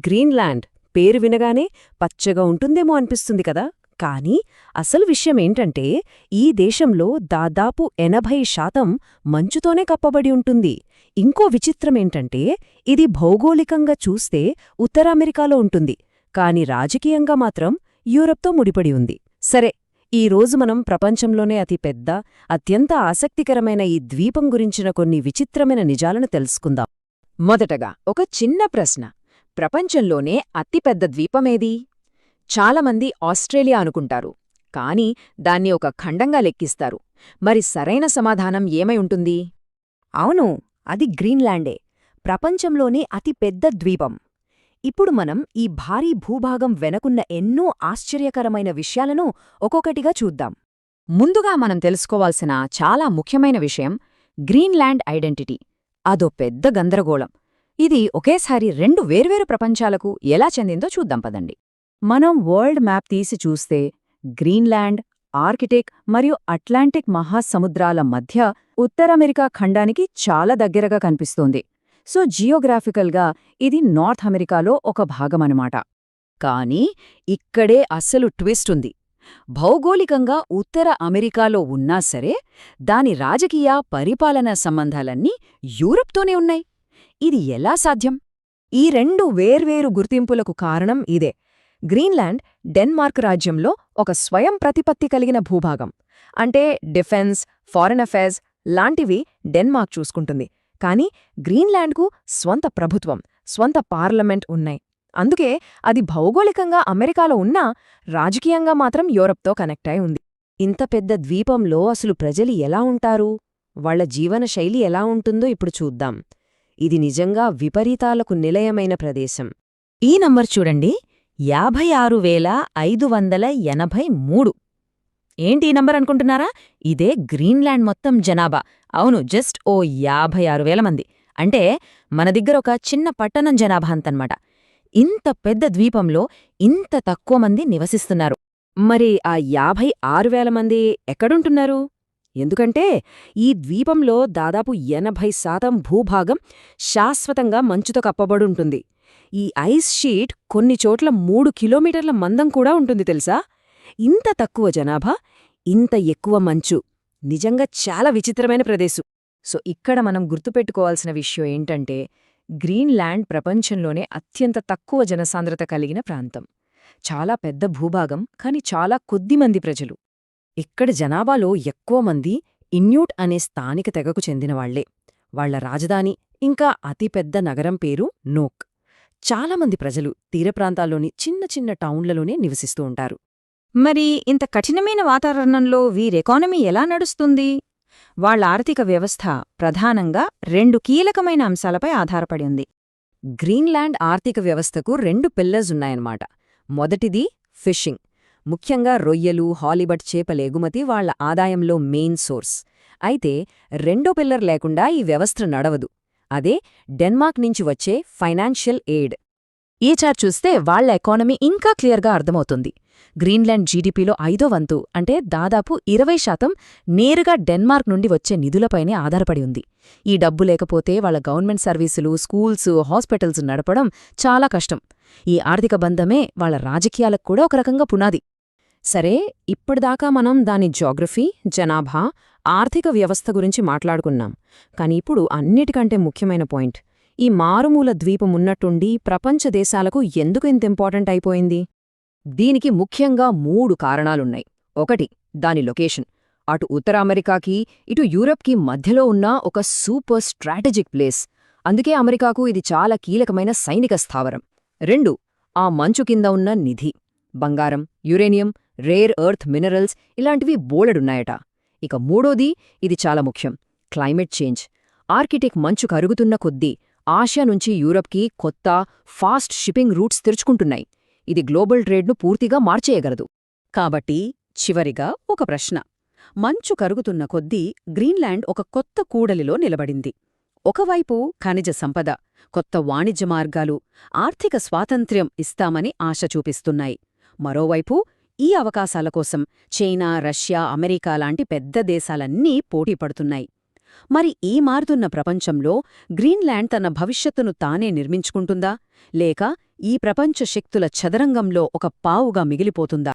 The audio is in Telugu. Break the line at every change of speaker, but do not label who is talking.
గ్రీన్లాండ్ పేరు వినగానే పచ్చగా ఉంటుందేమో అనిపిస్తుంది కదా. కానీ అసలు విషయమేంటంటే ఈ దేశంలో దాదాపు 80% మంచుతోనే కప్పబడి ఉంటుంది. ఇంకో విచిత్రమేంటంటే ఇది భౌగోళికంగా చూస్తే ఉత్తర అమెరికాలో ఉంటుంది, కాని రాజకీయంగా మాత్రం యూరప్తో ముడిపడి ఉంది. సరే, ఈరోజు మనం ప్రపంచంలోనే అతిపెద్ద, అత్యంత ఆసక్తికరమైన ఈ ద్వీపం గురించిన కొన్ని విచిత్రమైన నిజాలను తెలుసుకుందాం.
మొదటగా ఒక చిన్న ప్రశ్న. ప్రపంచంలోనే అతిపెద్ద ద్వీపమేది? చాలామంది ఆస్ట్రేలియా అనుకుంటారు, కానీ దాన్ని ఒక ఖండంగా లెక్కిస్తారు. మరి సరైన సమాధానం ఏమై ఉంటుంది?
అవును, అది గ్రీన్లాండే, ప్రపంచంలోనే అతిపెద్ద ద్వీపం. ఇప్పుడు మనం ఈ భారీ భూభాగం వెనకున్న ఎన్నో ఆశ్చర్యకరమైన విషయాలను ఒక్కొక్కటిగా చూద్దాం.
ముందుగా మనం తెలుసుకోవాల్సిన చాలా ముఖ్యమైన విషయం గ్రీన్లాండ్ ఐడెంటిటీ. అదో పెద్ద గందరగోళం. ఇది ఒకేసారి రెండు వేర్వేరు ప్రపంచాలకు ఎలా చెందిందో చూద్దాం పదండి.
మనం వరల్డ్ మ్యాప్ తీసి చూస్తే గ్రీన్లాండ్ ఆర్కిటిక్ మరియు అట్లాంటిక్ మహాసముద్రాల మధ్య ఉత్తర అమెరికా ఖండానికి చాలా దగ్గరగా కనిపిస్తోంది. సో జియోగ్రాఫికల్గా ఇది నార్త్ అమెరికాలో ఒక భాగమనమాట.
కానీ ఇక్కడే అస్సలు ట్విస్ట్ ఉంది. భౌగోళికంగా ఉత్తర అమెరికాలో ఉన్నా సరే దాని రాజకీయ పరిపాలనా సంబంధాలన్నీ యూరప్తోనే ఉన్నాయి. ఇది ఎలా సాధ్యం?
ఈ రెండు వేర్వేరు గుర్తింపులకు కారణం ఇదే. గ్రీన్లాండ్ డెన్మార్క్ రాజ్యంలో ఒక స్వయం ప్రతిపత్తి కలిగిన భూభాగం. అంటే డిఫెన్స్, ఫారెన్ అఫైర్స్ లాంటివి డెన్మార్క్ చూసుకుంటుంది. కానీ గ్రీన్లాండ్కు స్వంత ప్రభుత్వం, స్వంత పార్లమెంట్ ఉన్నాయి. అందుకే అది భౌగోళికంగా అమెరికాలో ఉన్నా రాజకీయంగా మాత్రం యూరప్తో కనెక్ట్ అయి ఉంది.
ఇంత పెద్ద ద్వీపంలో అసలు ప్రజలు ఎలా ఉంటారు, వాళ్ల జీవనశైలి ఎలా ఉంటుందో ఇప్పుడు చూద్దాం. ఇది నిజంగా విపరీతాలకు నిలయమైన ప్రదేశం.
ఈ నంబర్ చూడండి, 56,583. ఏంటి ఈ నంబర్ అనుకుంటున్నారా? ఇదే గ్రీన్లాండ్ మొత్తం జనాభా. అవును, జస్ట్ ఓ 56,000 మంది. అంటే మన దగ్గర ఒక చిన్న పట్టణం జనాభా అంతన్నమాట. ఇంత పెద్ద ద్వీపంలో ఇంత తక్కువ మంది నివసిస్తున్నారు.
మరి ఆ 56,000 మంది ఎక్కడుంటున్నారు? ఎందుకంటే ఈ ద్వీపంలో దాదాపు 80% భూభాగం శాశ్వతంగా మంచుతో కప్పబడుంటుంది. ఈ ఐస్ షీట్ కొన్ని చోట్ల 3 కిలోమీటర్ల మందం కూడా ఉంటుంది తెలుసా? ఇంత తక్కువ జనాభా, ఇంత ఎక్కువ మంచు, నిజంగా చాలా విచిత్రమైన ప్రదేశం.
సో ఇక్కడ మనం గుర్తుపెట్టుకోవాల్సిన విషయం ఏంటంటే గ్రీన్లాండ్ ప్రపంచంలోనే అత్యంత తక్కువ జనసాంద్రత కలిగిన ప్రాంతం. చాలా పెద్ద భూభాగం, కాని చాలా కొద్దిమంది ప్రజలు.
ఇక్కడ జనాభాలో ఎక్కువ మంది ఇన్యూట్ అనే స్థానిక తెగకు చెందినవాళ్లే. వాళ్ల రాజధాని ఇంకా అతిపెద్ద నగరం పేరు నోక్. చాలామంది ప్రజలు తీరప్రాంతాల్లోని చిన్న చిన్న టౌన్లలోనే నివసిస్తూ ఉంటారు.
మరి ఇంత కఠినమైన వాతావరణంలో వీరెకానమీ ఎలా నడుస్తుంది? వాళ్ల ఆర్థిక వ్యవస్థ ప్రధానంగా 2 కీలకమైన అంశాలపై ఆధారపడి ఉంది.
గ్రీన్లాండ్ ఆర్థిక వ్యవస్థకు 2 పిల్లర్స్ ఉన్నాయన్నమాట. మొదటిది ఫిషింగ్. ముఖ్యంగా రొయ్యలు, హాలిబట్ చేపల ఎగుమతి వాళ్ల ఆదాయంలో మెయిన్ సోర్స్. అయితే రెండో పిల్లర్ లేకుండా ఈ వ్యవస్థ నడవదు. అదే డెన్మార్క్ నుంచి వచ్చే ఫైనాన్షియల్ ఎయిడ్.
ఈ చార్ట్ చూస్తే వాళ్ల ఎకానమీ ఇంకా క్లియర్గా అర్థమవుతుంది. గ్రీన్లాండ్ జీడీపీలో 5వ వంతు, అంటే దాదాపు 20% నేరుగా డెన్మార్క్ నుండి వచ్చే నిధులపైనే ఆధారపడి ఉంది. ఈ డబ్బు లేకపోతే వాళ్ల గవర్నమెంట్ సర్వీసులు, స్కూల్స్, హాస్పిటల్స్ నడపడం చాలా కష్టం. ఈ ఆర్థిక బంధమే వాళ్ల రాజకీయాలకు కూడా ఒక రకంగా పునాది.
సరే, ఇప్పటిదాకా మనం దాని జోగ్రఫీ, జనాభా, ఆర్థిక వ్యవస్థ గురించి మాట్లాడుకున్నాం. కాని ఇప్పుడు అన్నిటికంటే ముఖ్యమైన పాయింట్, ఈ మారుమూల ద్వీపమున్నట్టుండి ప్రపంచ దేశాలకు ఎందుకు ఇంత ఇంపార్టెంట్ అయిపోయింది?
దీనికి ముఖ్యంగా 3 కారణాలున్నాయి. 1, దాని లొకేషన్. అటు ఉత్తర అమెరికాకి, ఇటు యూరప్కి మధ్యలో ఉన్న ఒక సూపర్ స్ట్రాటజిక్ ప్లేస్. అందుకే అమెరికాకు ఇది చాలా కీలకమైన సైనిక స్థావరం. 2, ఆ మంచు కింద ఉన్న నిధి. బంగారం, యురేనియం, రేర్ ఎర్త్ మినరల్స్ ఇలాంటివి బోలెడున్నాయట. ఇక 3, ఇది చాలా ముఖ్యం, క్లైమేట్ చేంజ్. ఆర్కిటిక్ మంచు కరుగుతున్న కొద్దీ ఆసియా నుంచి యూరప్కి కొత్త, ఫాస్ట్ షిప్పింగ్ రూట్స్ తెరుచుకుంటున్నాయి. ఇది గ్లోబల్ ట్రేడ్ను పూర్తిగా మార్చేయగలదు.
కాబట్టి చివరిగా ఒక ప్రశ్న. మంచు కరుగుతున్న కొద్దీ గ్రీన్లాండ్ ఒక కొత్త కూడలిలో నిలబడింది. ఒకవైపు ఖనిజ సంపద, కొత్త వాణిజ్య మార్గాలు, ఆర్థిక స్వాతంత్ర్యం ఇస్తామని ఆశ చూపిస్తున్నాయి. మరోవైపు ఈ అవకాశాల కోసం చైనా, రష్యా, అమెరికా లాంటి పెద్ద దేశాలన్నీ పోటీ పడుతున్నాయి.
మరి ఈ మారుతున్న ప్రపంచంలో గ్రీన్లాండ్ తన భవిష్యత్తును తానే నిర్మించుకుంటుందా లేక ఈ ప్రపంచ శక్తుల చదరంగంలో ఒక పావుగా మిగిలిపోతుందా?